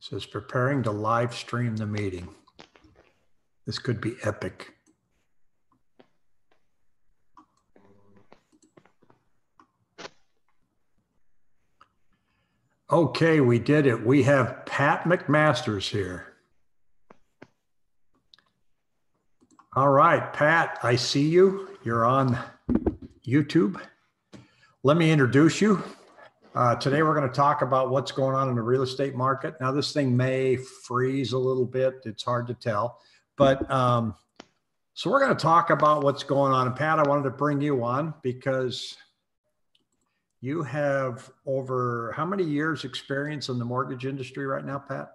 Says preparing to live stream the meeting. This could be epic. Okay, we did it. We have Pat McMasters here. All right, Pat, I see you. You're on YouTube. Let me introduce you. Today, we're going to talk about what's going on in the real estate market. Now, this thing may freeze a little bit. It's hard to tell. But so we're going to talk about what's going on. And Pat, I wanted to bring you on because you have over how many years experience in the mortgage industry right now, Pat?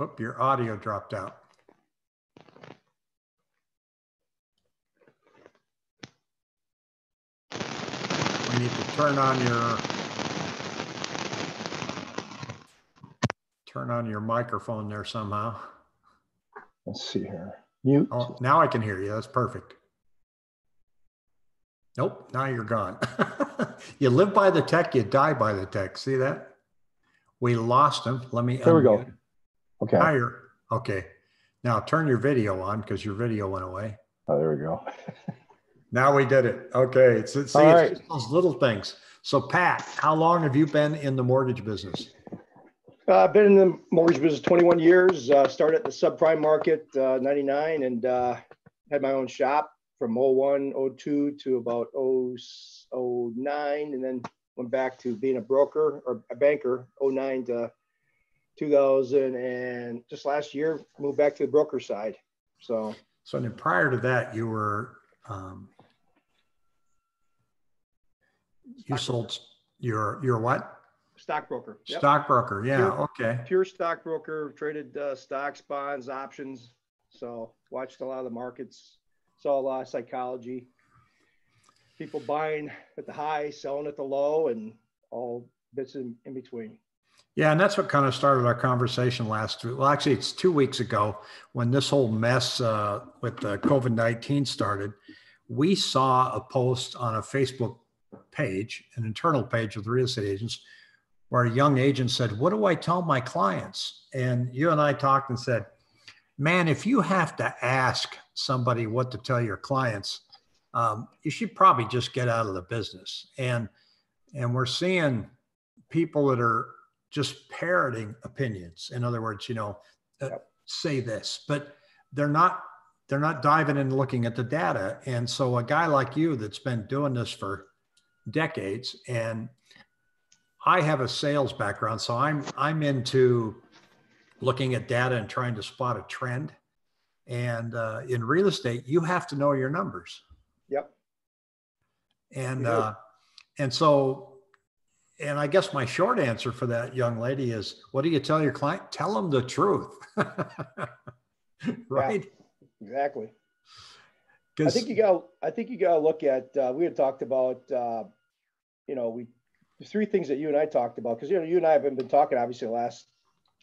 Oop, your audio dropped out. We need to turn on your microphone there somehow. Let's see here. Mute. Oh, now I can hear you. That's perfect. Nope, now you're gone. You live by the tech, you die by the tech. See that? We lost him. Let me. There we go. Okay. Now you're okay. Now turn your video on because your video went away. Oh, there we go. Now we did it. Okay. It's just those little things. So Pat, how long have you been in the mortgage business? I've been in the mortgage business 21 years. Started at the subprime market 99 and had my own shop from 01, 02 to about 09, and then went back to being a broker or a banker 09 to 2000, and just last year moved back to the broker side. So then prior to that, you were you sold your what? Stockbroker. Yep. Stockbroker. Yeah. Okay. Pure stockbroker, traded stocks, bonds, options. So watched a lot of the markets, saw a lot of psychology, people buying at the high, selling at the low, and all bits in between. Yeah. And that's what kind of started our conversation last week. Well, actually it's 2 weeks ago when this whole mess with COVID-19 started. We saw a post on a Facebook page, an internal page of the real estate agents, where a young agent said, "What do I tell my clients?" And you and I talked and said, man, if you have to ask somebody what to tell your clients, you should probably just get out of the business. And we're seeing people that are just parroting opinions. In other words, say this, but they're not diving in and looking at the data. And so a guy like you that's been doing this for decades, and I have a sales background, so I'm into looking at data and trying to spot a trend. And in real estate, you have to know your numbers. Yep. And I guess my short answer for that young lady is, what do you tell your client? Tell them the truth. Right? Yeah, exactly. I think you got to look at, we had talked about, the three things that you and I talked about, because, you and I have been talking obviously the last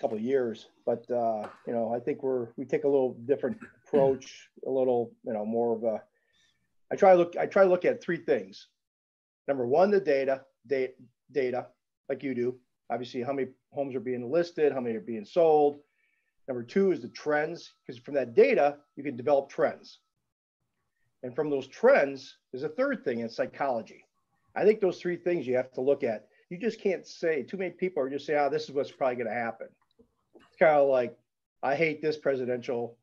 couple of years, but, I think we take a little different approach, a little, more of a, I try to look at three things. Number one, the data, like you do, obviously how many homes are being listed, how many are being sold. Number two is the trends, because from that data, you can develop trends. And from those trends, there's a third thing, in psychology. I think those three things you have to look at. You just can't say, too many people are just saying, this is what's probably going to happen. It's kind of like, I hate this presidential,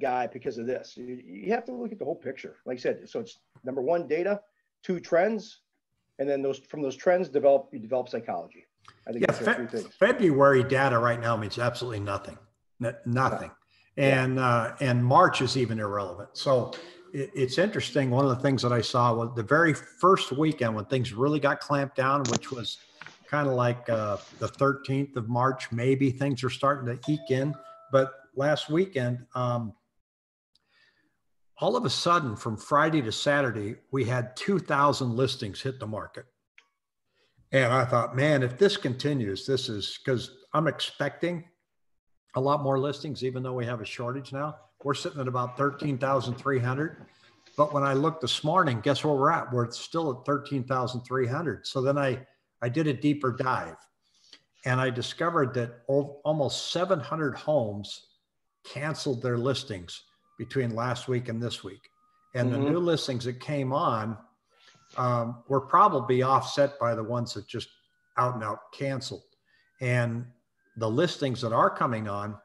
guy because of this. You have to look at the whole picture. Like I said, so it's number one, data, two, trends, and then from those trends, you develop psychology. I think that's three things. February data right now means absolutely nothing. Nothing. Yeah. And March is even irrelevant. So it's interesting. One of the things that I saw was the very first weekend when things really got clamped down, which was kind of like the 13th of March, maybe things are starting to eke in. But last weekend, all of a sudden from Friday to Saturday, we had 2,000 listings hit the market. And I thought, man, if this continues, this is because I'm expecting a lot more listings, even though we have a shortage now. We're sitting at about 13,300. But when I looked this morning, guess where we're at? We're still at 13,300. So then I did a deeper dive, and I discovered that almost 700 homes canceled their listings between last week and this week. And the new listings that came on were probably offset by the ones that just out and out canceled. And the listings that are coming on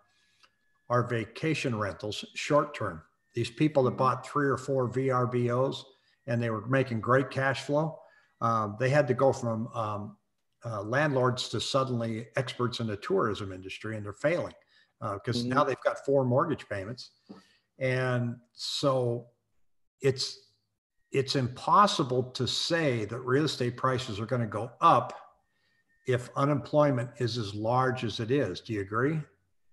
are vacation rentals, short term. These people that bought 3 or 4 VRBOs and they were making great cash flow, they had to go from landlords to suddenly experts in the tourism industry, and they're failing because now they've got 4 mortgage payments. And so it's impossible to say that real estate prices are going to go up if unemployment is as large as it is. Do you agree?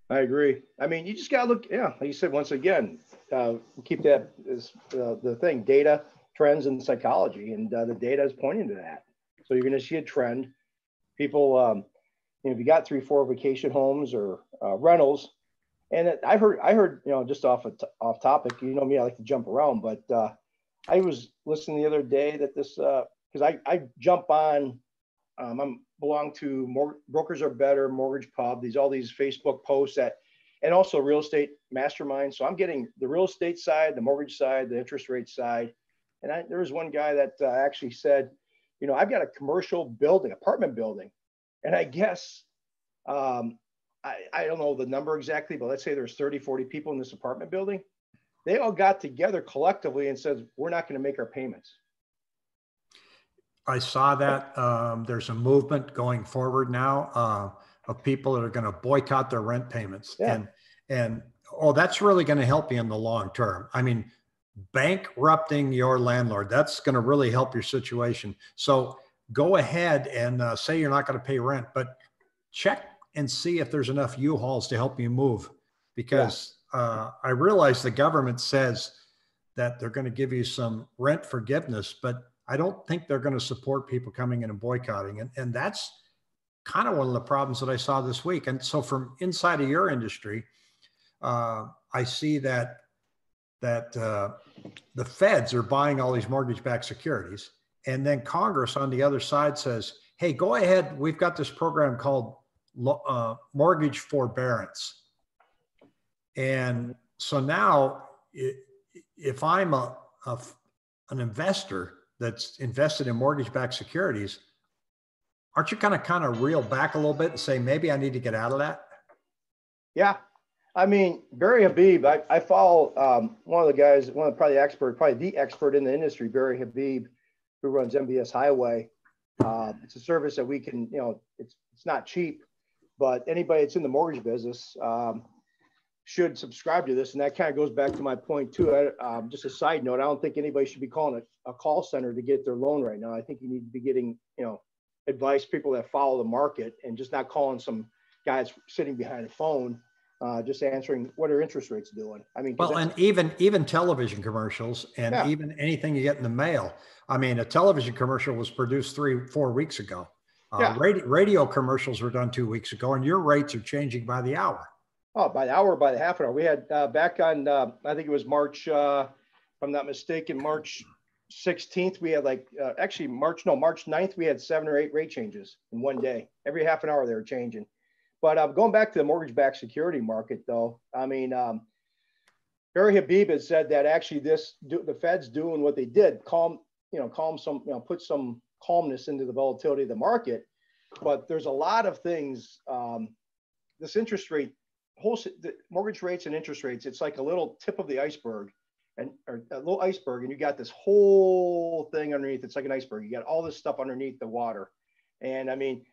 I agree. I mean, you just got to look, like you said, once again, keep that as the thing, data, trends, and psychology. And the data is pointing to that. So you're going to see a trend. People, if you got 3, 4 vacation homes or rentals, and I heard, just off topic, me, I like to jump around, but I was listening the other day that this, because I jump on, I'm belong to Brokers Are Better, Mortgage Pub, all these Facebook posts and also Real Estate Mastermind. So I'm getting the real estate side, the mortgage side, the interest rate side. And there was one guy that actually said, I've got a commercial building, apartment building. And I guess, I don't know the number exactly, but let's say there's 30, 40 people in this apartment building. They all got together collectively and said, we're not going to make our payments. I saw that. There's a movement going forward now of people that are going to boycott their rent payments. Yeah. And that's really going to help you in the long term. I mean, bankrupting your landlord, that's going to really help your situation. So go ahead and say you're not going to pay rent, but check and see if there's enough U-Hauls to help you move. Because I realize the government says that they're going to give you some rent forgiveness, but I don't think they're going to support people coming in and boycotting. And that's kind of one of the problems that I saw this week. And so from inside of your industry, I see that the feds are buying all these mortgage-backed securities. And then Congress on the other side says, hey, go ahead. We've got this program called mortgage forbearance. And so now if I'm an investor that's invested in mortgage-backed securities, aren't you kind of reel back a little bit and say, maybe I need to get out of that? Yeah. I mean, Barry Habib, I follow one of the guys, probably the expert in the industry, Barry Habib, who runs MBS Highway. It's a service that we can, it's not cheap, but anybody that's in the mortgage business should subscribe to this. And that kind of goes back to my point too. Just a side note, I don't think anybody should be calling a call center to get their loan right now. I think you need to be getting, advice, people that follow the market, and just not calling some guys sitting behind a phone, just answering what are interest rates doing. I mean, well, and even television commercials and even anything you get in the mail. I mean, a television commercial was produced 3-4 weeks ago. Radio commercials were done 2 weeks ago, and your rates are changing by the hour. Oh, by the hour, by the half an hour. We had back on, I think it was March, if I'm not mistaken, March 16th, we had March 9th, we had 7 or 8 rate changes in one day. Every half an hour they were changing. But going back to the mortgage-backed security market, though, I mean, Barry Habib has said that actually the Fed's doing what they did, put some calmness into the volatility of the market. But there's a lot of things, this interest rate, the mortgage rates and interest rates, it's like a little tip of the iceberg, or a little iceberg, and you got this whole thing underneath. It's like an iceberg. You the this stuff underneath the water. And I mean,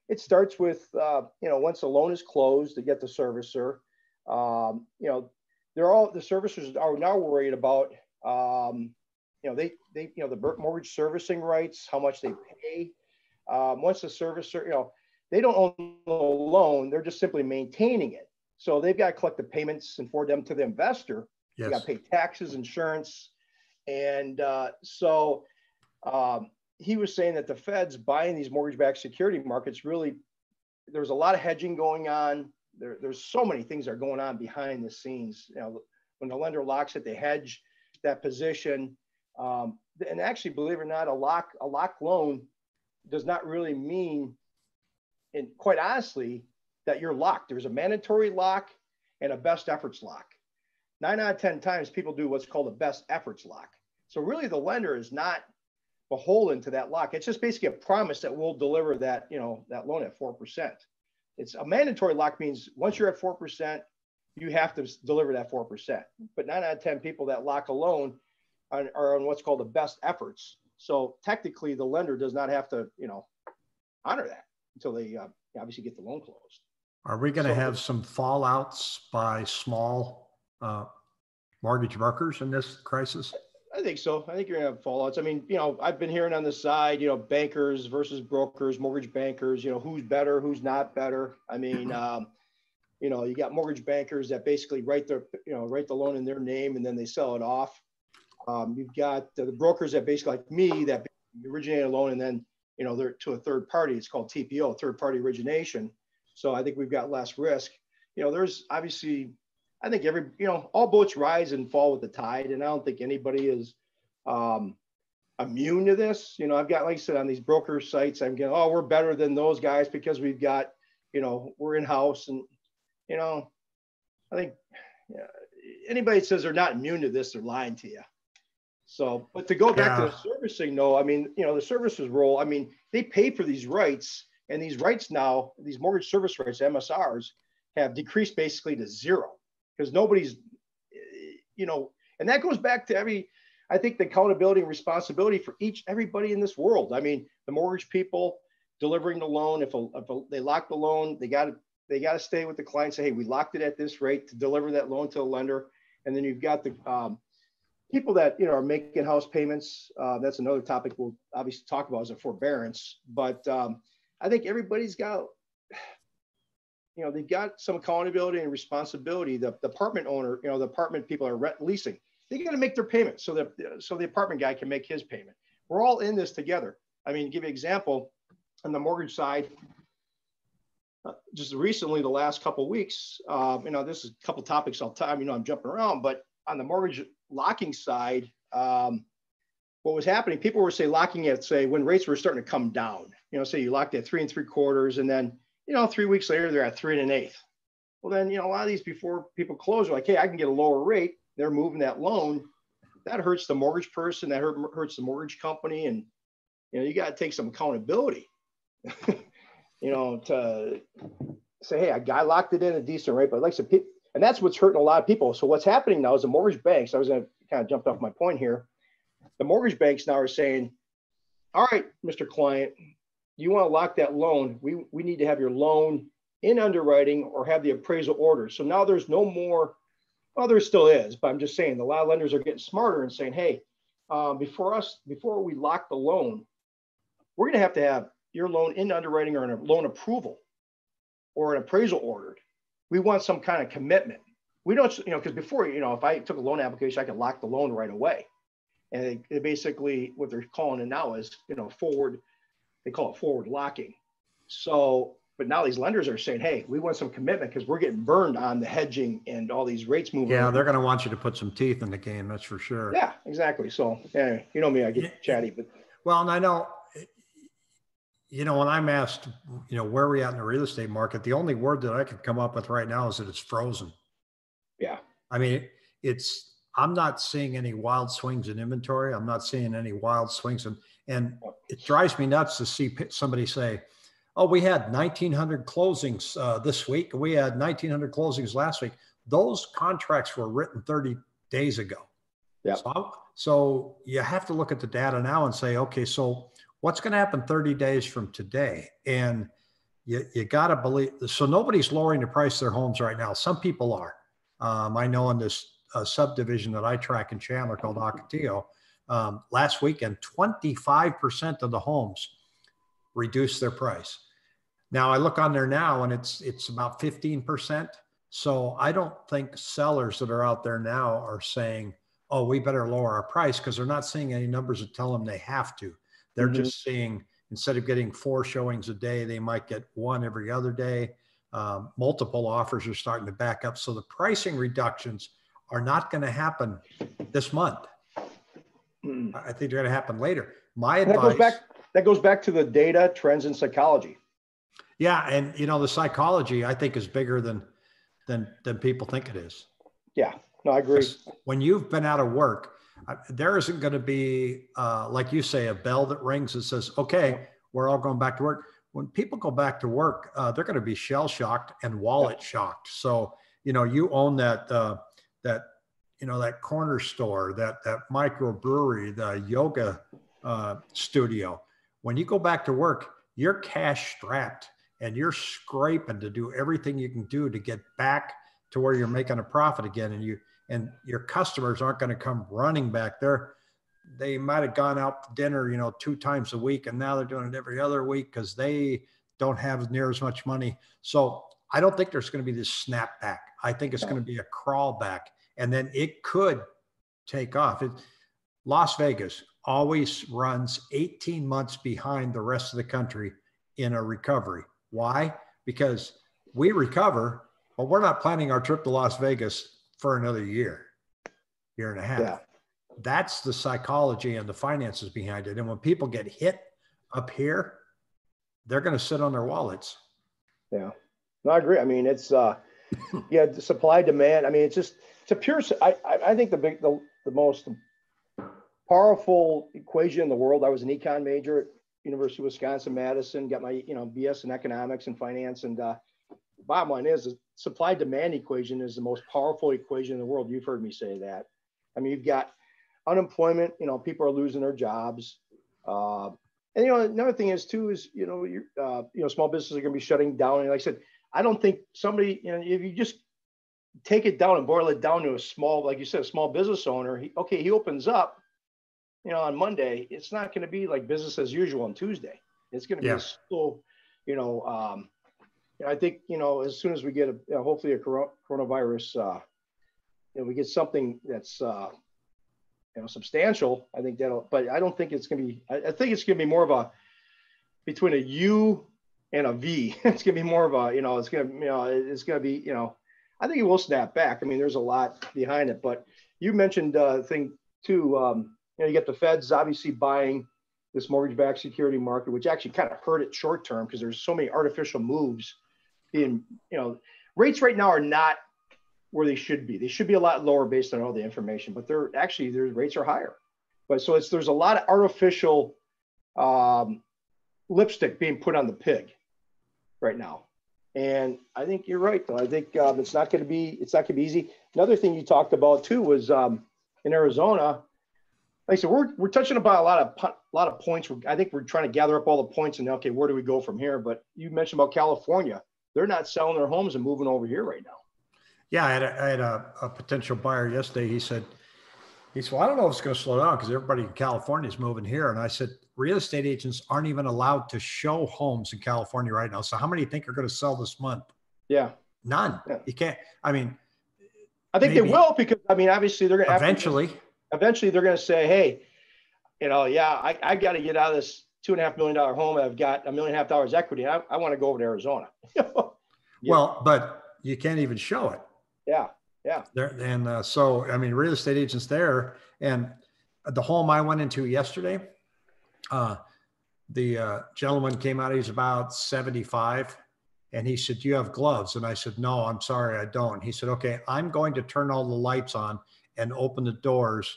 it starts with, once the loan is closed, to get the servicer, the servicers are now worried about, the mortgage servicing rights, how much they pay. Once the servicer, they don't own the loan, they're just simply maintaining it. So they've got to collect the payments and forward them to the investor. Yes. You got to pay taxes, insurance. And so he was saying that the Fed's buying these mortgage-backed security markets, really, there's a lot of hedging going on. There's so many things that are going on behind the scenes. When the lender locks it, they hedge. that position. And actually, believe it or not, a lock loan does not really mean, and quite honestly, that you're locked. There's a mandatory lock and a best efforts lock. 9 out of 10 times people do what's called a best efforts lock. So really the lender is not beholden to that lock. It's just basically a promise that we'll deliver that, that loan at 4%. It's a mandatory lock means once you're at 4%, you have to deliver that 4%. But 9 out of 10 people that lock a loan are on what's called the best efforts. So technically the lender does not have to, honor that until they obviously get the loan closed. Are we going to have some fallouts by small mortgage brokers in this crisis? I think so. I think you're going to have fallouts. I mean, I've been hearing on the side, bankers versus brokers, mortgage bankers, who's better, who's not better. I mean, you got mortgage bankers that basically write the loan in their name and then they sell it off. You've got the brokers that basically like me that originate a loan and then, they're to a third party. It's called TPO, third party origination. So I think we've got less risk. There's obviously, I think all boats rise and fall with the tide. And I don't think anybody is immune to this. I've got, like I said, on these broker sites, I'm getting, we're better than those guys because we've got, we're in-house. And, I think anybody that says they're not immune to this, they're lying to you. So, but to go back to the servicing, though, I mean, the servicers role, I mean, they pay for these rights, and these rights now, these mortgage service rights, MSRs, have decreased basically to zero because nobody's, and that goes back to I think the accountability and responsibility for everybody in this world. I mean, the mortgage people delivering the loan, if they lock the loan, they got to stay with the client, say, hey, we locked it at this rate to deliver that loan to the lender. And then you've got the people that, are making house payments. That's another topic we'll obviously talk about as a forbearance. But I think everybody's got, they've got some accountability and responsibility. The apartment owner, the apartment people are leasing. They got to make their payment so the apartment guy can make his payment. We're all in this together. I mean, to give you an example, on the mortgage side, just recently, the last couple of weeks, this is a couple of topics all the time, I'm jumping around, but on the mortgage locking side, what was happening, people were locking at, when rates were starting to come down, say you locked at 3 3/4, and then, 3 weeks later, they're at 3 1/8. Well, then, a lot of these before people close are like, hey, I can get a lower rate. They're moving that loan. That hurts the mortgage person. That hurts the mortgage company. And, you got to take some accountability, to say, hey, I locked it in a decent rate, but like I said, and that's what's hurting a lot of people. So what's happening now is the mortgage banks, I was going to kind of jump off my point here. The mortgage banks now are saying, all right, Mr. Client, you want to lock that loan. We need to have your loan in underwriting or have the appraisal order. So now there's no more, well, there still is, but I'm just saying a lot of lenders are getting smarter and saying, hey, before we lock the loan, we're going to have your loan in underwriting or in a loan approval or an appraisal ordered. We want some kind of commitment. We don't, because before, if I took a loan application, I could lock the loan right away. And it basically, what they're calling it now is, forward, they call it forward locking. So, but now these lenders are saying, hey, we want some commitment because we're getting burned on the hedging and all these rates moving. Yeah, they're going to want you to put some teeth in the game. That's for sure. Yeah, exactly. So, anyway, me, I get chatty, but. Well, and I know, when I'm asked, where are we at in the real estate market, the only word that I could come up with right now is that it's frozen. Yeah. I mean, I'm not seeing any wild swings in inventory. I'm not seeing any wild swings. And it drives me nuts to see somebody say, oh, we had 1,900 closings this week. We had 1,900 closings last week. Those contracts were written 30 days ago. Yeah. So you have to look at the data now and say, okay, so what's going to happen 30 days from today? And you got to believe, so nobody's lowering the price of their homes right now. Some people are. I know in this subdivision that I track in Chandler called Ocotillo, last weekend, 25% of the homes reduced their price. Now I look on there now and it's about 15%. So I don't think sellers that are out there now are saying, oh, we better lower our price, because they're not seeing any numbers that tell them they have to. They're just seeing, instead of getting 4 showings a day, they might get 1 every other day. Multiple offers are starting to back up. So the pricing reductions are not going to happen this month. I think they're going to happen later. My And advice. that goes back to the data, trends, and psychology. Yeah, and the psychology I think is bigger than people think it is. Yeah, no, I agree. When you've been out of work, there isn't going to be, like you say, a bell that rings that says, "Okay, we're all going back to work." When people go back to work, they're going to be shell shocked and wallet shocked. So you own that that corner store, that microbrewery, the yoga studio. When you go back to work, you're cash strapped and you're scraping to do everything you can do to get back to where you're making a profit again. And your customers aren't going to come running back there. They might have gone out to dinner, 2 times a week, and now they're doing it every other week because they don't have near as much money. So I don't think there's going to be this snap back. I think it's going to be a crawl back, and then it could take off. Las Vegas always runs 18 months behind the rest of the country in a recovery. Why? Because we recover, but we're not planning our trip to Las Vegas for another year and a half. Yeah. That's the psychology and the finances behind it. And when people get hit up here, they're going to sit on their wallets. Yeah, no, I agree. I mean, it's the supply demand. I mean, it's a pure. I think the most powerful equation in the world. I was an econ major at University of Wisconsin-Madison. Got my BS in economics and finance. And bottom line is the supply demand equation is the most powerful equation in the world. You've heard me say that. I mean, you've got unemployment. People are losing their jobs. And another thing is too is small businesses are going to be shutting down. And like I said, I don't think somebody if you just take it down and boil it down to a small, like you said, a small business owner. He opens up, on Monday. It's not going to be like business as usual on Tuesday. It's going to be slow. I think as soon as we get hopefully a coronavirus, we get something that's substantial. I think but I don't think it's going to be. I think it's going to be more of a between a U and a V. It's going to be more of a it's going to be I think it will snap back. I mean, there's a lot behind it, but you mentioned thing too. You get the Feds obviously buying this mortgage-backed security market, which actually kind of hurt it short term because there's so many artificial moves being. Rates right now are not where they should be. They should be a lot lower based on all the information, but their rates are higher. But so there's a lot of artificial lipstick being put on the pig right now. And I think you're right, though. I think it's not going to be easy. Another thing you talked about too was in Arizona. Like I said, we're touching about a lot of points. I think we're trying to gather up all the points and okay, where do we go from here? But you mentioned about California. They're not selling their homes and moving over here right now. Yeah, I had a potential buyer yesterday. He said, well, I don't know if it's going to slow down because everybody in California is moving here. And I said, real estate agents aren't even allowed to show homes in California right now. So how many do you think are going to sell this month? Yeah. None. Yeah. You can't. I mean, I think they will because, obviously they're going to eventually they're going to say, hey, I got to get out of this $2.5 million home. I've got $1.5 million equity. I want to go over to Arizona. Well, but you can't even show it. Yeah. Yeah. So, real estate agents there, and the home I went into yesterday, the gentleman came out, he's about 75. And he said, do you have gloves? And I said, no, I'm sorry, I don't. He said, okay, I'm going to turn all the lights on and open the doors.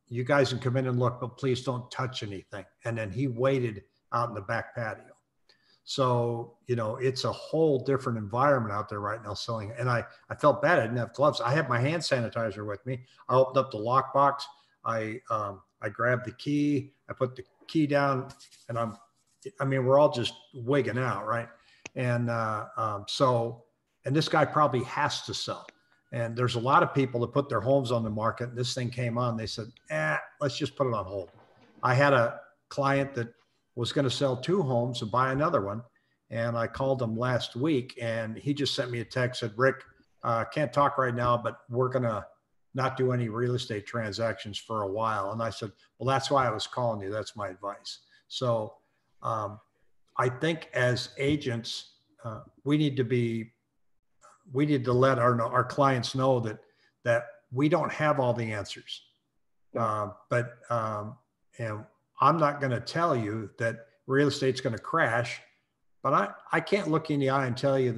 You guys can come in and look, but please don't touch anything. And then he waited out in the back patio. So, it's a whole different environment out there right now selling. And I felt bad. I didn't have gloves. I had my hand sanitizer with me. I opened up the lockbox. I grabbed the key. I put the key down and we're all just wigging out. Right. And and this guy probably has to sell. And there's a lot of people that put their homes on the market. And this thing came on. They said, let's just put it on hold. I had a client that was going to sell 2 homes and buy another one. And I called him last week and he just sent me a text, said, Rick, can't talk right now, but we're going to not do any real estate transactions for a while. And I said, well, that's why I was calling you. That's my advice. So I think as agents, we need to let our clients know that we don't have all the answers. And I'm not going to tell you that real estate's going to crash, but I can't look you in the eye and tell you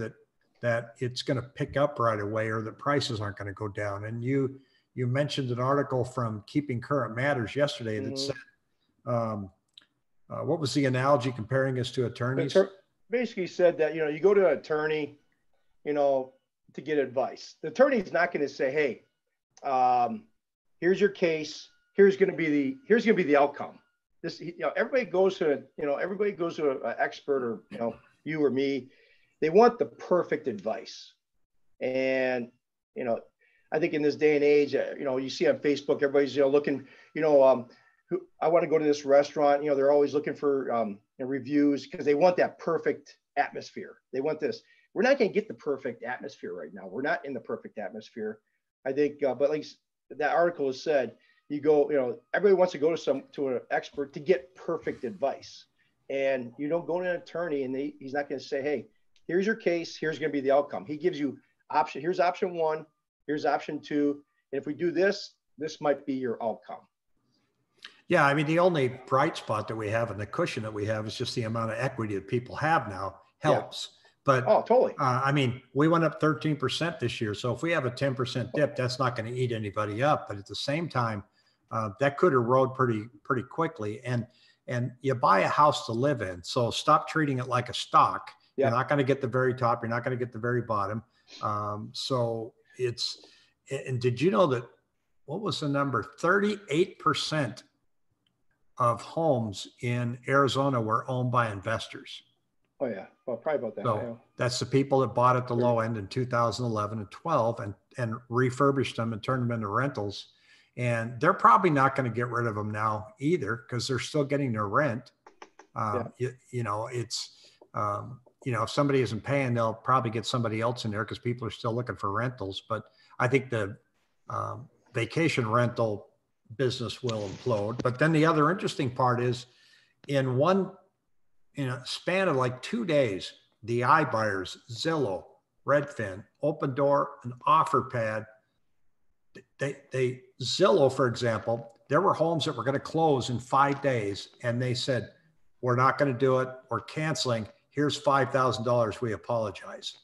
that it's going to pick up right away or that prices aren't going to go down. And you mentioned an article from Keeping Current Matters yesterday that said, what was the analogy comparing us to attorneys? Basically said that, you go to an attorney, to get advice. The attorney's not going to say, hey, here's your case. Here's going to be the outcome. This, everybody goes to an expert, or, you or me. They want the perfect advice. And, I think in this day and age, you see on Facebook, everybody's, looking, I want to go to this restaurant. They're always looking for reviews because they want that perfect atmosphere. They want this. We're not going to get the perfect atmosphere right now. We're not in the perfect atmosphere, I think. But like that article has said, you go, everybody wants to go to an expert to get perfect advice. And you don't go to an attorney and he's not going to say, hey, here's your case. Here's going to be the outcome. He gives you option. Here's option 1. Here's option 2. And if we do this, this might be your outcome. Yeah. I mean, the only bright spot that we have and the cushion that we have is just the amount of equity that people have now helps. Yeah. But totally. I mean, we went up 13% this year. So if we have a 10% dip, that's not going to eat anybody up. But at the same time, that could erode pretty quickly. And you buy a house to live in. So stop treating it like a stock. Yep. You're not going to get the very top. You're not going to get the very bottom. So and did you know that, what was the number? 38% of homes in Arizona were owned by investors. Oh yeah, well, probably about that. So that's the people that bought at the low end in 2011 and 12 and refurbished them and turned them into rentals. And they're probably not going to get rid of them now either because they're still getting their rent. If somebody isn't paying, they'll probably get somebody else in there because people are still looking for rentals. But I think the vacation rental business will implode. But then the other interesting part is in a span of like 2 days, the iBuyers, Zillow, Redfin, Open Door, and OfferPad, Zillow, for example, there were homes that were going to close in 5 days. And they said, we're not going to do it. We're canceling. Here's $5,000. We apologize.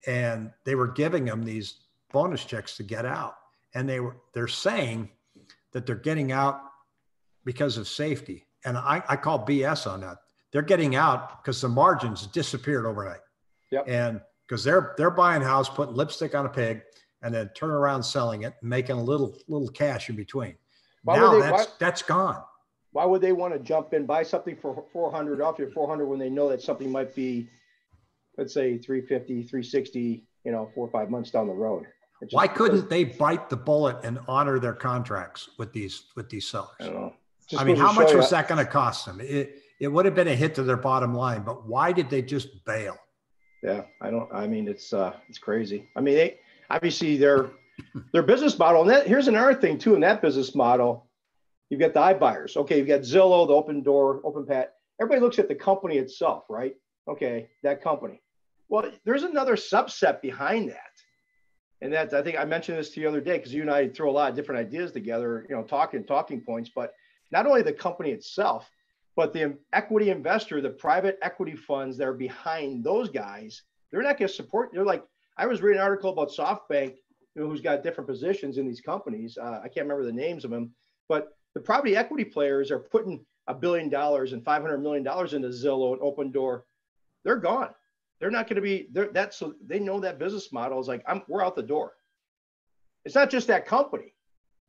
And they were giving them these bonus checks to get out. And they're saying that they're getting out because of safety. And I call BS on that. They're getting out because the margins disappeared overnight. Yep. And because they're buying a house, putting lipstick on a pig, and then turn around selling it and making a little cash in between. That's gone. Why would they want to jump in, buy something for 400 off your 400 when they know that something might be, let's say 350, 360, 4 or 5 months down the road? Why couldn't they bite the bullet and honor their contracts with these sellers? I don't know. I mean, how much was that going to cost them? It would have been a hit to their bottom line, but why did they just bail? Yeah, it's crazy. I mean, obviously their business model, and here's another thing too, in that business model, you've got the iBuyers. Okay, you've got Zillow, the Open Door, OpenPat. Everybody looks at the company itself, right? Okay, that company. Well, there's another subset behind that. And that, I think I mentioned this to you the other day, because you and I throw a lot of different ideas together, talking points, but not only the company itself, but the equity investor, the private equity funds that are behind those guys, they're not going to support. They're like, I was reading an article about SoftBank, who's got different positions in these companies. I can't remember the names of them, but the private equity players are putting $1 billion and $500 million into Zillow and Open Door. They're gone. They're not going to be there. So they know that business model is like, we're out the door. It's not just that company.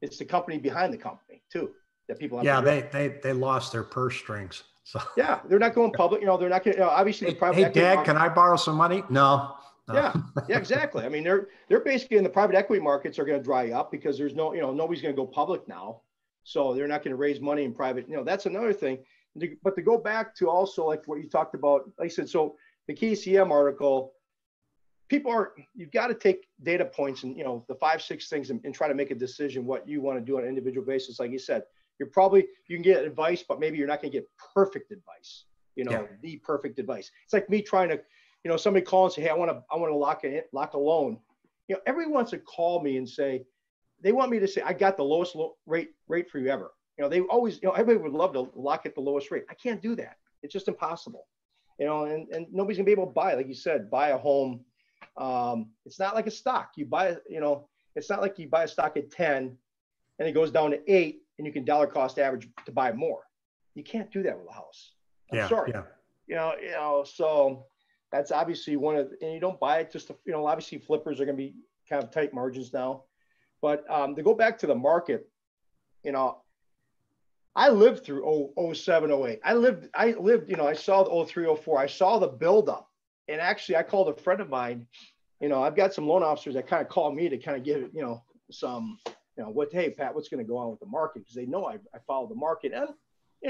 It's the company behind the company too, that people have. Yeah. They lost their purse strings. So yeah, they're not going public. They're not going to, obviously the private equity. Hey, Dad, can I borrow some money? No. Yeah, exactly. I mean, they're basically in the private equity markets are going to dry up because there's nobody's going to go public now. So they're not going to raise money in private. That's another thing. But to go back to also like what you talked about, like I said, so the KCM article, you've got to take data points and, the 5-6 things and try to make a decision what you want to do on an individual basis. Like you said, you can get advice, but maybe you're not going to get perfect advice, the perfect advice. It's like me trying to, somebody call and say, hey, I want to lock a loan. Everyone wants to call me and say, they want me to say, I got the lowest rate for you ever. They always, everybody would love to lock at the lowest rate. I can't do that. It's just impossible, and nobody's gonna be able to buy, like you said, buy a home. It's not like a stock. You buy, it's not like you buy a stock at 10 and it goes down to 8 and you can dollar cost average to buy more. You can't do that with a house. I'm sorry. So that's obviously and you don't buy it just to, obviously flippers are going to be kind of tight margins now. But to go back to the market, I lived through 07, 08. I lived, I saw the 03, 04. I saw the buildup. And actually, I called a friend of mine. I've got some loan officers that kind of call me to kind of give, some, hey, Pat, what's going to go on with the market? Because they know I follow the market. And,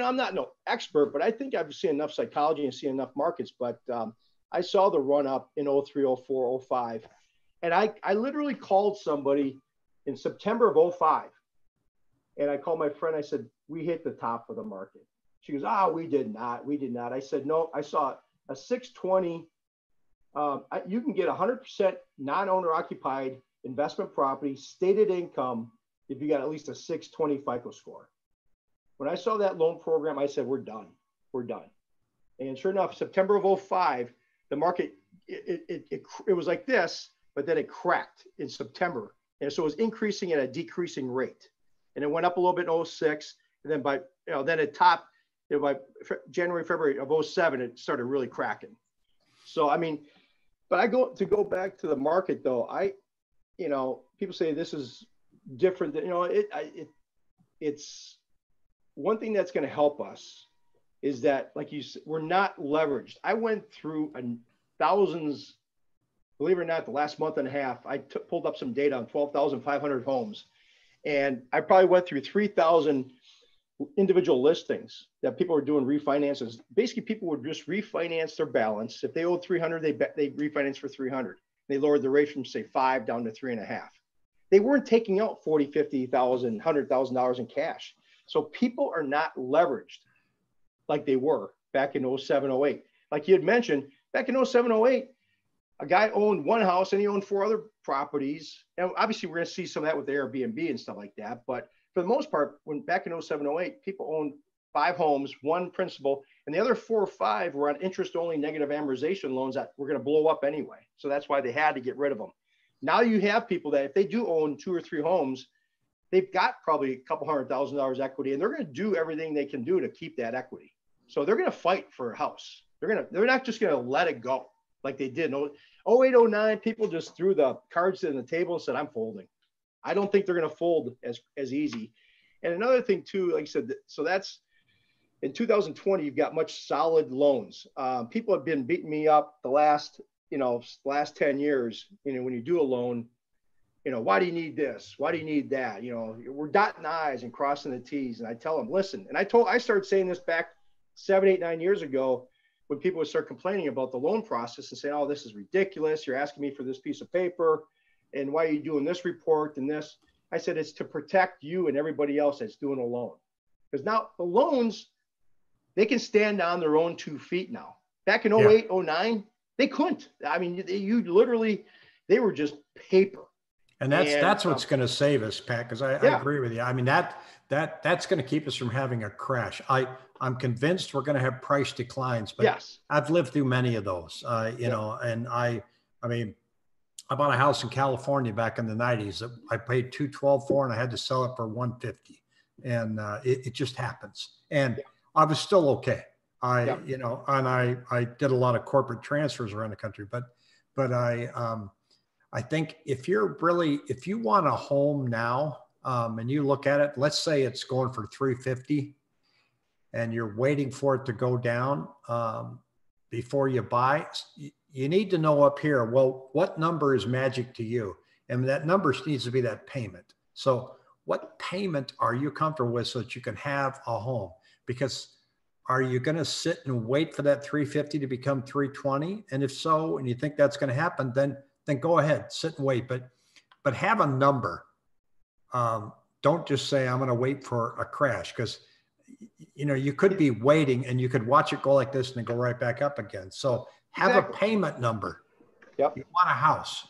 I'm not no expert, but I think I've seen enough psychology and seen enough markets. But I saw the run up in 03, 04, 05. And I literally called somebody in September of 05. And I called my friend. I said, we hit the top of the market. She goes, we did not. We did not. I said, no, I saw a 620. You can get 100% non-owner occupied investment property, stated income, if you got at least a 620 FICO score. When I saw that loan program, I said, we're done. We're done. And sure enough, September of 05, the market, it was like this, but then it cracked in September. And so it was increasing at a decreasing rate. And it went up a little bit in 06. And then then it topped, by January, February of 07, it started really cracking. So, but to go back to the market though, people say this is different than, it's one thing that's going to help us is that, like you said, we're not leveraged. I went through thousands, believe it or not, the last month and a half, I pulled up some data on 12,500 homes. And I probably went through 3,000 individual listings that people were doing refinances. Basically, people would just refinance their balance. If they owed 300, they refinance for 300. They lowered the rate from say 5 down to 3.5. They weren't taking out $40,000, $50,000, $100,000 in cash. So people are not leveraged like they were back in 07, 08. Like you had mentioned, back in 07, 08, a guy owned one house and he owned 4 other properties. And obviously we're going to see some of that with the Airbnb and stuff like that. But for the most part, when back in 07, 08, people owned 5 homes, 1 principal, and the other 4 or 5 were on interest-only negative amortization loans that were going to blow up anyway. So that's why they had to get rid of them. Now you have people that if they do own 2 or 3 homes, they've got probably a couple $100,000 equity, and they're going to do everything they can do to keep that equity. So they're going to fight for a house. They're not just going to let it go like they did. 08, 09, people just threw the cards in the table and said, I'm folding. I don't think they're going to fold as easy. And another thing too, like I said, so that's in 2020, you've got much solid loans. People have been beating me up the last 10 years, when you do a loan, why do you need this? Why do you need that? We're dotting the I's and crossing the T's. And I tell them, listen, and I started saying this back 7, 8, 9 years ago, when people would start complaining about the loan process and saying, oh, this is ridiculous. You're asking me for this piece of paper. And why are you doing this report and this? I said, it's to protect you and everybody else that's doing a loan. Because now the loans, they can stand on their own 2 feet now. Back in 08, 09, they couldn't. They were just paper. And that's what's going to save us, Pat, because I agree with you. That's going to keep us from having a crash. I'm convinced we're going to have price declines, but yes. I've lived through many of those, and I bought a house in California back in the 90s that I paid $212 for, and I had to sell it for $150. And it just happens. And I was still okay. And I did a lot of corporate transfers around the country, but I think if you want a home now, and you look at it, let's say it's going for $350 and you're waiting for it to go down before you buy, you need to know up here, well, what number is magic to you? And that number needs to be that payment. So what payment are you comfortable with so that you can have a home? Because are you going to sit and wait for that $350 to become $320? And if so, and you think that's going to happen, then go ahead, sit and wait. But have a number. Don't just say, I'm going to wait for a crash, because you could be waiting and you could watch it go like this and then go right back up again. So have a payment number. Yep. You want a house.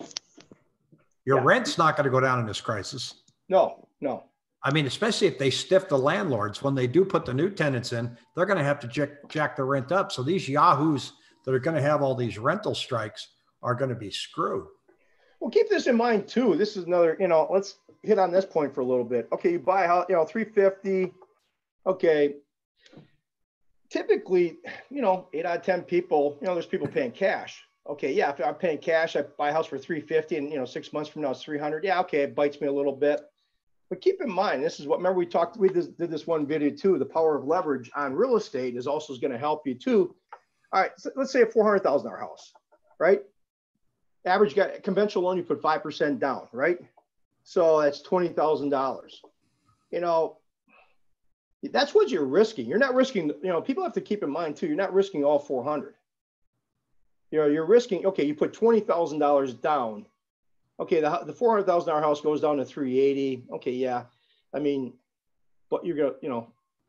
Your rent's not going to go down in this crisis. No, no. I mean, especially if they stiff the landlords when they do put the new tenants in, they're going to have to jack the rent up. So these yahoos that are going to have all these rental strikes are going to be screwed. Well, keep this in mind too. This is another, let's hit on this point for a little bit. Okay, you buy a house, 350. Okay. Typically, 8 out of 10 people, there's people paying cash. Okay, yeah, if I'm paying cash, I buy a house for 350 and 6 months from now it's 300. Yeah, okay, it bites me a little bit. But keep in mind, this is what, remember we did this one video too, the power of leverage on real estate is also going to help you too. All right, so let's say a $400,000 house, right? Average guy, conventional loan, you put 5% down, right? So that's $20,000. That's what you're risking. You're not risking, people have to keep in mind too, you're not risking all 400. You're risking, okay, you put $20,000 down. Okay, the $400,000 house goes down to 380. Okay, yeah. I mean, but you're going to,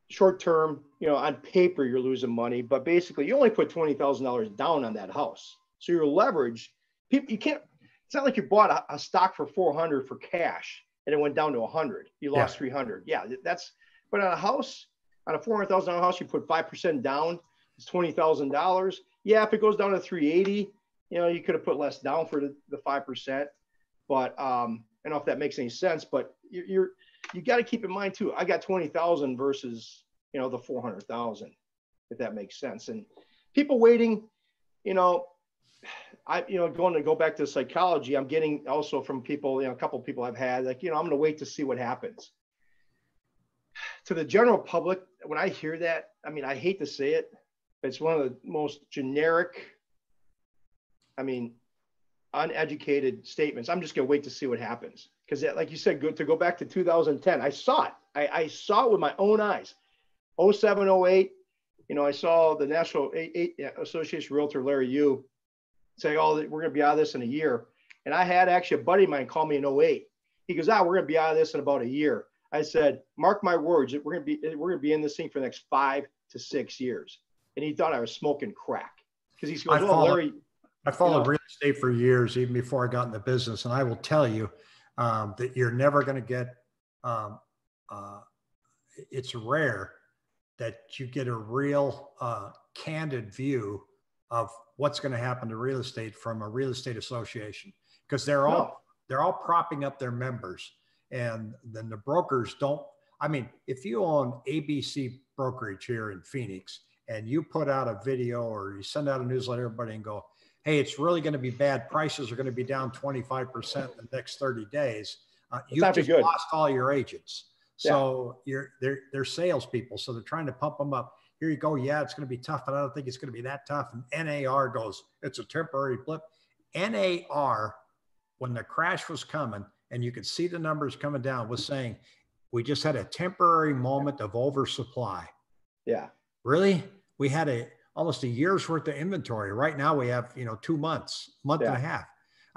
short term, on paper, you're losing money, but basically you only put $20,000 down on that house. So your leverage, you can't, it's not like you bought a stock for 400 for cash and it went down to 100. You lost 300. Yeah, but on a house, on a $400,000 house, you put 5% down, it's $20,000. Yeah, if it goes down to 380, you could have put less down for the 5%. But I don't know if that makes any sense, but you got to keep in mind too, I got 20,000 versus, the 400,000, if that makes sense. And people waiting, going to go back to psychology, I'm getting also from people, a couple of people I've had, like, I'm going to wait to see what happens. To the general public, when I hear that, I mean, I hate to say it, but it's one of the most generic, uneducated statements. I'm just going to wait to see what happens. Because like you said, to go back to 2010, I saw it. I saw it with my own eyes. 07, 08, I saw the National Association Realtor, Larry Yu, say, oh, we're going to be out of this in a year. And I had actually a buddy of mine call me in 08. He goes, we're going to be out of this in about a year. I said, mark my words, we're going to be in this thing for the next 5 to 6 years. And he thought I was smoking crack. Because he goes, Larry, I followed real estate for years, even before I got in the business. And I will tell you that you're never going to get, it's rare that you get a real candid view of what's going to happen to real estate from a real estate association, because they're all propping up their members. And then the brokers don't, if you own ABC brokerage here in Phoenix and you put out a video or you send out a newsletter to everybody and go, hey, it's really going to be bad. Prices are going to be down 25% in the next 30 days. You've just lost all your agents. So they're salespeople. So they're trying to pump them up. Here you go. Yeah, it's going to be tough, but I don't think it's going to be that tough. And NAR goes, it's a temporary blip. NAR, when the crash was coming and you could see the numbers coming down, was saying, we just had a temporary moment of oversupply. Yeah. Really? We had almost a year's worth of inventory. Right now we have, 2 months, month and a half.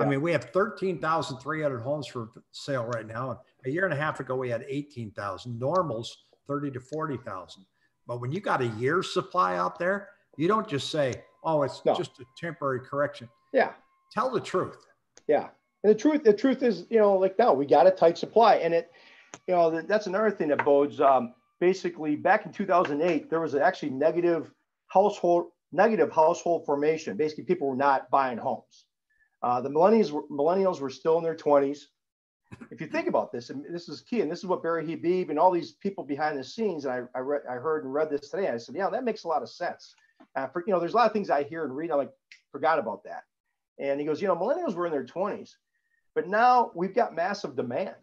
Yeah. We have 13,300 homes for sale right now. And a year and a half ago, we had 18,000. Normal's 30 to 40,000. But when you got a year's supply out there, you don't just say, oh, it's just a temporary correction. Yeah. Tell the truth. Yeah. And the truth is, like now we got a tight supply, and it, that's another thing that bodes. Basically, back in 2008, there was actually negative household formation. Basically, people were not buying homes. The millennials were still in their 20s. If you think about this, and this is key, and this is what Barry Habib and all these people behind the scenes, and I heard and read this today, and I said, yeah, that makes a lot of sense. There's a lot of things I hear and read, I'm like, forgot about that. And he goes, millennials were in their 20s, but now we've got massive demand.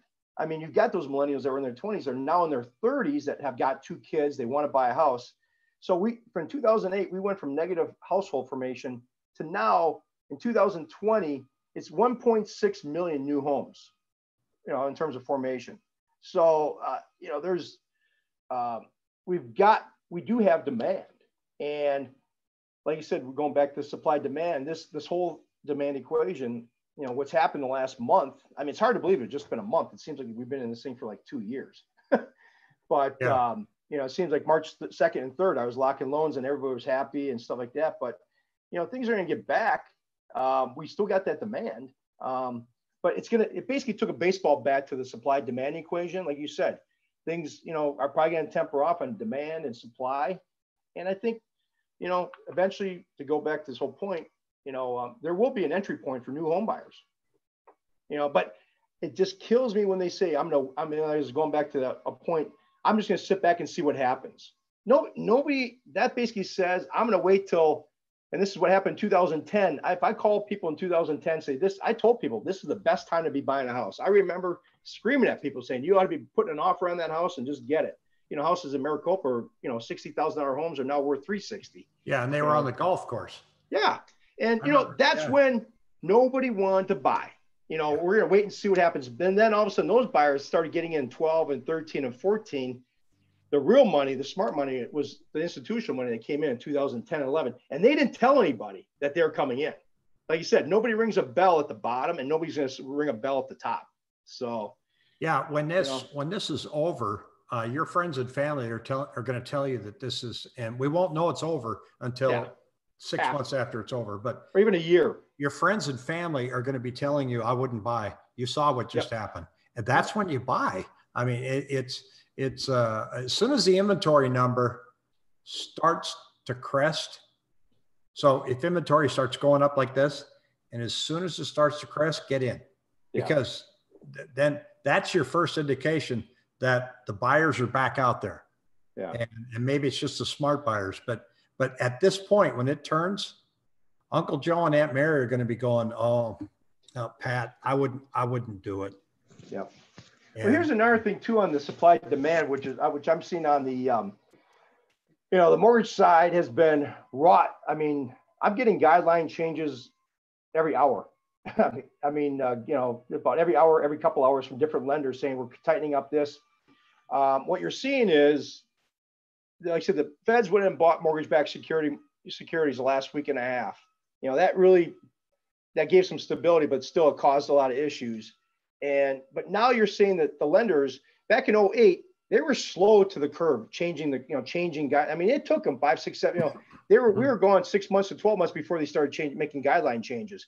You've got those millennials that were in their 20s, they're now in their 30s that have got 2 kids, they want to buy a house. So from 2008, we went from negative household formation to now in 2020, it's 1.6 million new homes, in terms of formation. So, we do have demand. And like you said, we're going back to supply demand, this whole demand equation, what's happened the last month. It's hard to believe it's just been a month. It seems like we've been in this thing for like 2 years, but, it seems like March 2nd and 3rd, I was locking loans and everybody was happy and stuff like that. But, things are going to get back. We still got that demand. But but it basically took a baseball bat to the supply demand equation. Like you said, things, are probably going to temper off on demand and supply. And I think, eventually, to go back to this whole point, there will be an entry point for new home buyers, but it just kills me when they say, I was going back to a point, I'm just going to sit back and see what happens. No, nobody, that basically says, I'm going to wait till, and this is what happened in 2010. If I call people in 2010, say this, I told people this is the best time to be buying a house. I remember screaming at people saying, you ought to be putting an offer on that house and just get it. Houses in Maricopa are, $60,000 homes are now worth $360,000. Yeah. And they were on the golf course. Yeah. And, that's when nobody wanted to buy. We're going to wait and see what happens. And then all of a sudden, those buyers started getting in 12 and 13 and 14. The real money, the smart money, was the institutional money that came in 2010 and 11. And they didn't tell anybody that they were coming in. Like you said, nobody rings a bell at the bottom and nobody's going to ring a bell at the top. So, yeah, when this is over, your friends and family are going to tell you that this is, and we won't know it's over until 6 months after it's over, or even a year. Your friends and family are going to be telling you, I wouldn't buy. You saw what just happened. And that's when you buy. I mean, it's as soon as the inventory number starts to crest. So if inventory starts going up like this, and as soon as it starts to crest, get in, because then that's your first indication that the buyers are back out there. Yeah. And maybe it's just the smart buyers, but at this point, when it turns, Uncle Joe and Aunt Mary are going to be going, oh, no, Pat, I wouldn't do it. Yeah. Well, here's another thing too on the supply demand, which I'm seeing on the, the mortgage side has been wrought. I mean, I'm getting guideline changes every hour. About every hour, every couple hours from different lenders saying we're tightening up this. What you're seeing is, like I said, the Feds went and bought mortgage-backed securities the last week and a half. That gave some stability, but still it caused a lot of issues. But now you're seeing that the lenders back in 2008, they were slow to the curve, changing guide. I mean, it took them 5, 6, 7. We were going 6 months to 12 months before they started making guideline changes.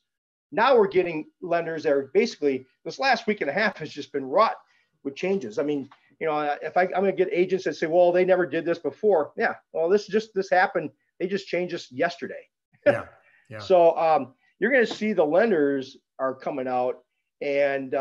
Now we're getting lenders that are basically, this last week and a half has just been wrought with changes. I mean, if I'm going to get agents that say, well, they never did this before. Yeah. Well, this happened. They just changed this yesterday. Yeah. Yeah. So you're going to see the lenders are coming out and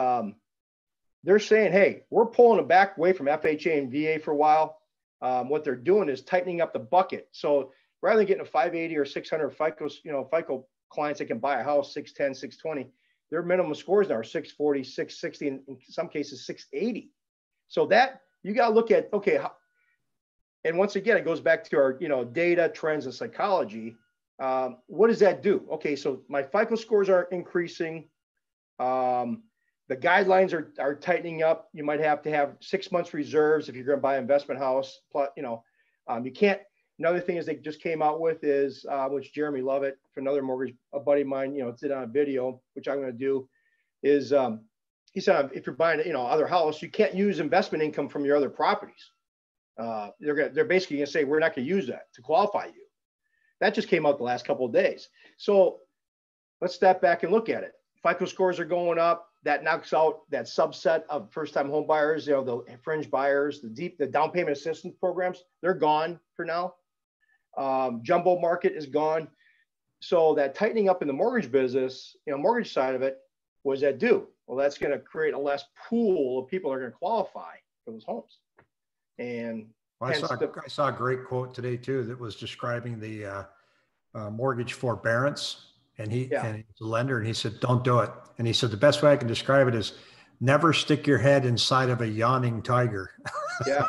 they're saying, hey, we're pulling them back away from FHA and VA for a while. What they're doing is tightening up the bucket. So rather than getting a 580 or 600 FICO clients that can buy a house, 610, 620, their minimum scores now are 640, 660, and in some cases 680. So that you got to look at, okay. And once again, it goes back to our, data, trends, and psychology. What does that do? Okay. So my FICO scores are increasing. The guidelines are tightening up. You might have to have 6 months reserves if you're going to buy an investment house. Plus, you can't. Another thing is they just came out with is, which Jeremy Lovett, for another mortgage, a buddy of mine, did on a video, which I'm going to do, is he said if you're buying, other house, you can't use investment income from your other properties. They're basically going to say we're not going to use that to qualify you. That just came out the last couple of days. So let's step back and look at it. FICO scores are going up. That knocks out that subset of first-time home buyers, the fringe buyers, the down payment assistance programs. They're gone for now. Jumbo market is gone. So that tightening up in the mortgage business, mortgage side of it, what does that do? Well, that's going to create a less pool of people that are going to qualify for those homes. And I saw a great quote today too that was describing the mortgage forbearance, and he's a lender, and he said, "Don't do it." And he said the best way I can describe it is never stick your head inside of a yawning tiger. Yeah.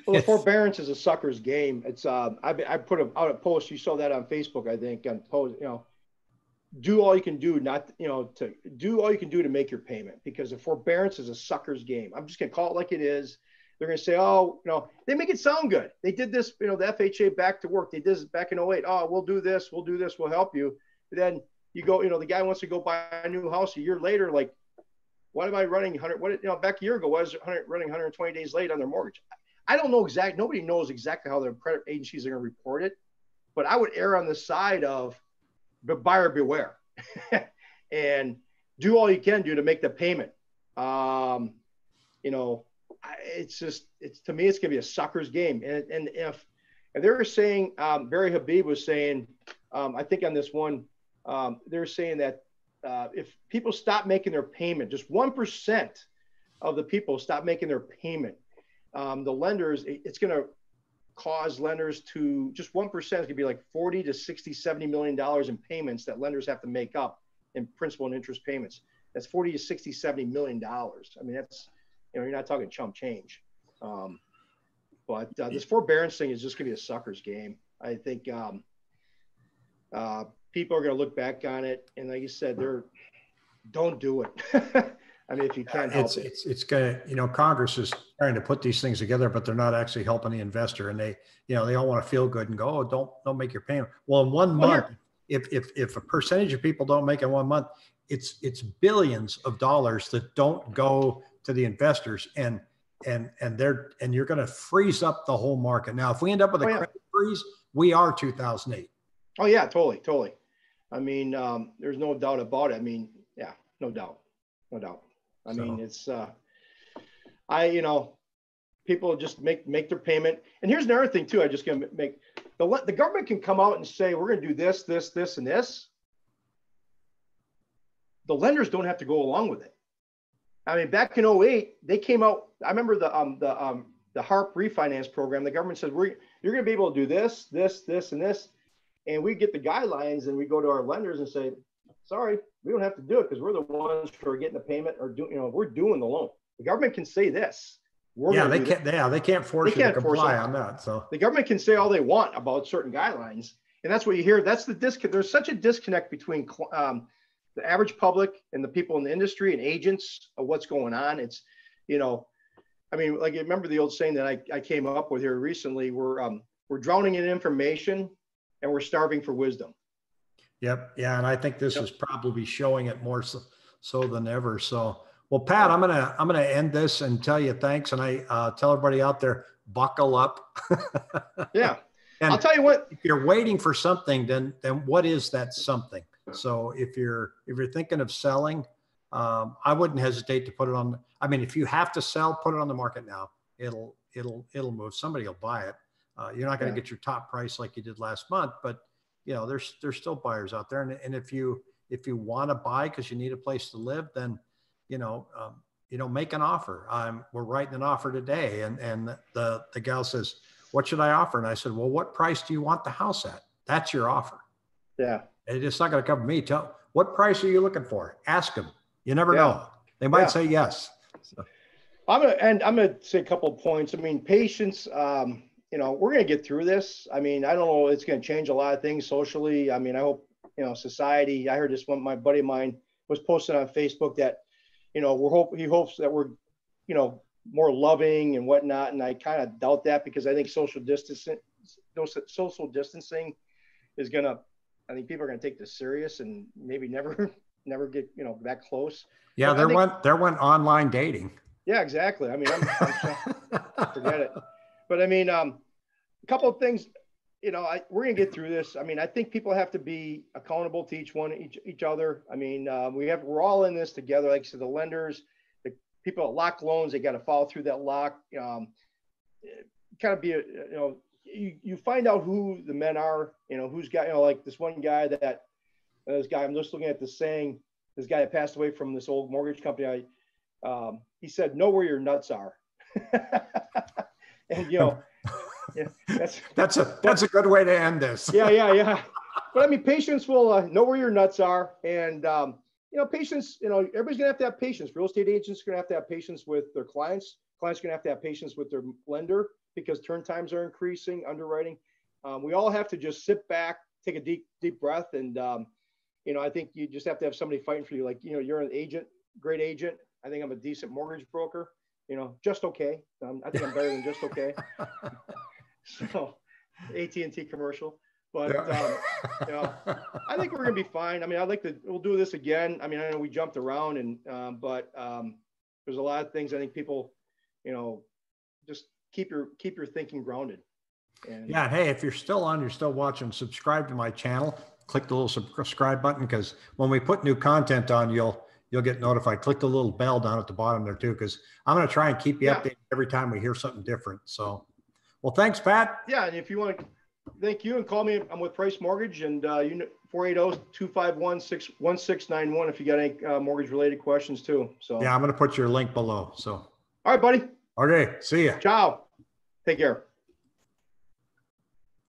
Well, the forbearance is a sucker's game. It's I put out a post. You saw that on Facebook, I think, on post. Do all you can do, to do all you can do to make your payment, because the forbearance is a sucker's game. I'm just gonna call it like it is. They're gonna say, oh, they make it sound good. They did this, the FHA back to work. They did this back in 2008. Oh, we'll do this, we'll help you. But then you go, the guy wants to go buy a new house a year later, like, what am I running 100? What, back a year ago, was running 120 days late on their mortgage? I don't know nobody knows exactly how their credit agencies are going to report it, but I would err on the side of buyer beware. And do all you can do to make the payment. You know, it's just, to me, it's going to be a sucker's game. And if they were saying, Barry Habib was saying, I think on this one, they're saying that if people stop making their payment, just 1% of the people stop making their payment, the lenders, it's going to cause lenders to, just 1% is going to be like 40 to 60, $70 million in payments that lenders have to make up in principal and interest payments. That's 40 to 60, $70 million. I mean, that's, you know, you're not talking chump change. But this forbearance thing is just going to be a sucker's game. I think people are going to look back on it, and like you said, don't do it. I mean, if you can't help it. It's going to, you know, Congress is trying to put these things together, but they're not actually helping the investor, and they, you know, they all want to feel good and go, oh, don't make your payment. Well, in 1 month, if a percentage of people don't make it in 1 month, it's billions of dollars that don't go to the investors, and you're going to freeze up the whole market. Now, if we end up with a credit freeze, we are 2008. Oh yeah, totally. I mean, there's no doubt about it. I mean, yeah, no doubt. I mean, it's, you know, people just make their payment. And here's another thing too. I just gonna make the government can come out and say, we're going to do this, and this. The lenders don't have to go along with it. I mean, back in 2008, they came out. I remember the HARP refinance program. The government said, you're going to be able to do this, and this. And we get the guidelines and we go to our lenders and say, sorry, we don't have to do it because we're the ones who are getting the payment or we're doing the loan. The government can say this. They can't force you to comply on that. So the government can say all they want about certain guidelines. And that's what you hear. That's the disconnect. There's such a disconnect between the average public and the people in the industry and agents of what's going on. It's, you know, I mean, like, you remember the old saying that I came up with here recently, we're drowning in information and we're starving for wisdom. Yep. Yeah. And I think this is probably showing it more so than ever. So, well, Pat, I'm going to end this and tell you thanks. And I tell everybody out there, buckle up. Yeah. And I'll tell you what, if you're waiting for something, then what is that something? So if you're thinking of selling, I wouldn't hesitate to put it on. I mean, if you have to sell, put it on the market now. It'll move. Somebody will buy it. You're not going to get your top price like you did last month, but you know, there's still buyers out there. And if you want to buy because you need a place to live, then make an offer. We're writing an offer today, and the gal says, "What should I offer?" And I said, "Well, what price do you want the house at? That's your offer." Yeah. It's not going to cover me. What price are you looking for? Ask them. You never know. They might say yes. So. I'm going to say a couple of points. I mean, patience, we're going to get through this. I mean, I don't know. It's going to change a lot of things socially. I mean, I hope, society, I heard this one, my buddy of mine was posting on Facebook that, he hopes that we're, more loving and whatnot. And I kind of doubt that because I think social distancing is going to, I think people are going to take this serious and maybe never get, that close. Yeah. There went online dating. Yeah, exactly. I mean, forget it. But I mean, a couple of things, we're going to get through this. I mean, I think people have to be accountable to each other. I mean, we're all in this together. Like I said, the lenders, the people that lock loans, they got to follow through that lock. Kind of be you find out who the men are, who's got, like this one guy I'm just looking at this saying, this guy that passed away from this old mortgage company. He said, know where your nuts are. And, yeah, that's a good way to end this. Yeah. But I mean, patience will know where your nuts are. And, patience, everybody's going to have patience. Real estate agents are going to have patience with their clients. Clients are going to have patience with their lender because turn times are increasing, underwriting. We all have to just sit back, take a deep breath. And, I think you just have to have somebody fighting for you. Like, you're an agent, great agent. I think I'm a decent mortgage broker, just okay. I think I'm better than just okay. So AT&T commercial, but I think we're going to be fine. I mean, we'll do this again. I mean, I know we jumped around but there's a lot of things I think people, just keep your thinking grounded. And yeah. Hey, if you're still watching, subscribe to my channel, click the little subscribe button, because when we put new content on, you'll you'll get notified. Click the little bell down at the bottom there too, because I'm going to try and keep you Yeah. updated every time we hear something different. So, well, thanks, Pat. Yeah, and if you want to, thank you, and call me. I'm with Price Mortgage, and 480-251-1691 if you got any mortgage related questions too. So Yeah, I'm going to put your link below. So, all right, buddy. okay, see ya. Ciao. Take care.